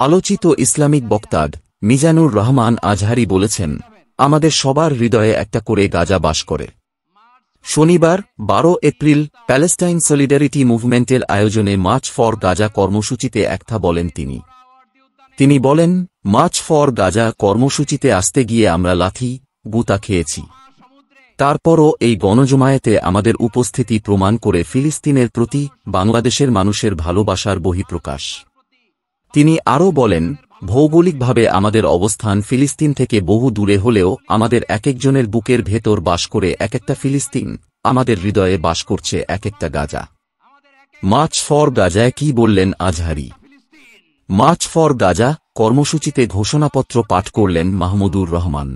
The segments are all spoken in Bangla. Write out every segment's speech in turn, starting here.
আলোচিত ইসলামিক বক্তা মিজানুর রহমান আজহারি বলেছেন, আমাদের সবার হৃদয়ে একটা করে গাজা বাস করে। শনিবার 12 এপ্রিল প্যালেস্টাইন সলিডারিটি মুভমেন্টের আয়োজনে মার্চ ফর গাজা কর্মসূচিতে একথা বলেন তিনি। তিনি বলেন, মার্চ ফর গাজা কর্মসূচিতে আসতে গিয়ে আমরা লাথি গুতা খেয়েছি। তারপরও এই গণজমায়েতে আমাদের উপস্থিতি প্রমাণ করে ফিলিস্তিনের প্রতি বাংলাদেশের মানুষের ভালোবাসার বহিঃপ্রকাশ। তিনি আরও বলেন, ভৌগোলিকভাবে আমাদের অবস্থান ফিলিস্তিন থেকে বহু দূরে হলেও আমাদের একেকজনের বুকের ভেতর বাস করে একটা ফিলিস্তিন, আমাদের হৃদয়ে বাস করছে একটা গাজা। মার্চ ফর গাজায় কি বললেন আজহারি? মার্চ ফর গাজা কর্মসূচিতে ঘোষণাপত্র পাঠ করলেন মাহমুদুর রহমান।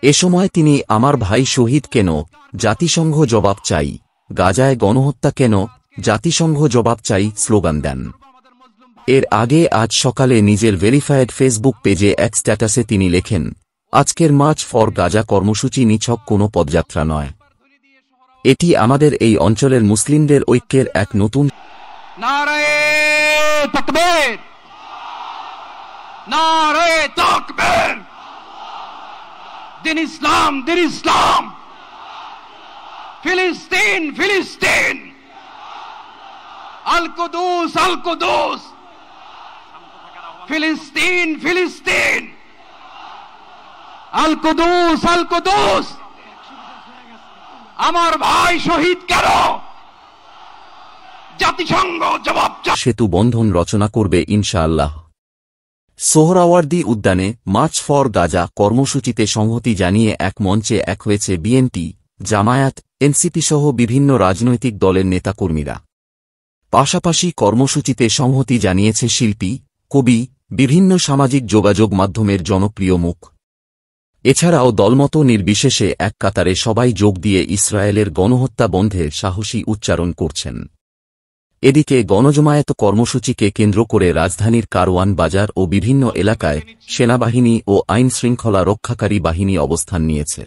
এ সময় তিনি আমার ভাই শহীদ কেন, জাতিসংঘ জবাব চাই, গাজায় গণহত্যা কেন, জাতিসংঘ জবাব চাই স্লোগান দেন। এর আগে আজ সকালে নিজের ভেরিফায়েড ফেসবুক পেজে এক স্ট্যাটাসে তিনি লেখেন, আজকের মার্চ ফর গাজা কর্মসূচি নিছক কোনো পদযাত্রা নয়, এটি আমাদের এই অঞ্চলের মুসলিমদের ঐক্যের এক নতুন নারায়ে তাকবীর, নারায়ে তাকবীর, দিন ইসলাম, দিন ইসলাম, ফিলিস্তিন, ফিলিস্তিন, আল কুদুস, আল কুদুস, ফিলিস্তিন, ফিলিস্তিন, আল কুদুস, আল কুদুস, আমার ভাই শহীদ কেন, জাতিসংঘ জবাব চাই। সেতু বন্ধন রচনা করবে ইনশাআল্লাহ। সোহরাওয়ার্দী উদ্যানে মার্চ ফর গাজা কর্মসূচিতে সংহতি জানিয়ে এক মঞ্চে এক হয়েছে বিএনপি, জামায়াত, এনসিপি সহ বিভিন্ন রাজনৈতিক দলের নেতাকর্মীরা। পাশাপাশি কর্মসূচিতে সংহতি জানিয়েছে শিল্পী, কবি, বিভিন্ন সামাজিক যোগাযোগ মাধ্যমের জনপ্রিয় মুখ। এছাড়াও দলমত নির্বিশেষে এক কাতারে সবাই যোগ দিয়ে ইসরায়েলের গণহত্যা বন্ধের সাহসী উচ্চারণ করছেন। এদিকে গণজমায়েত কর্মসূচিকে কেন্দ্র করে রাজধানীর কারওয়ান বাজার ও বিভিন্ন এলাকায় সেনাবাহিনী ও আইন শৃঙ্খলা রক্ষাকারী বাহিনী অবস্থান নিয়েছে।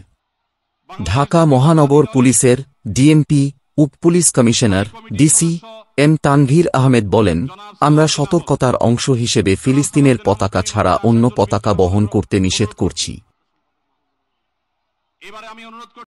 ঢাকা মহানগর পুলিশের ডিএমপি উপ police commissioner DC M Tanvir Ahmed বলেন, আমরা সতর্কতার অংশ হিসেবে ফিলিস্তিনের পতাকা ছাড়া অন্য পতাকা বহন করতে নিষেধ করছি।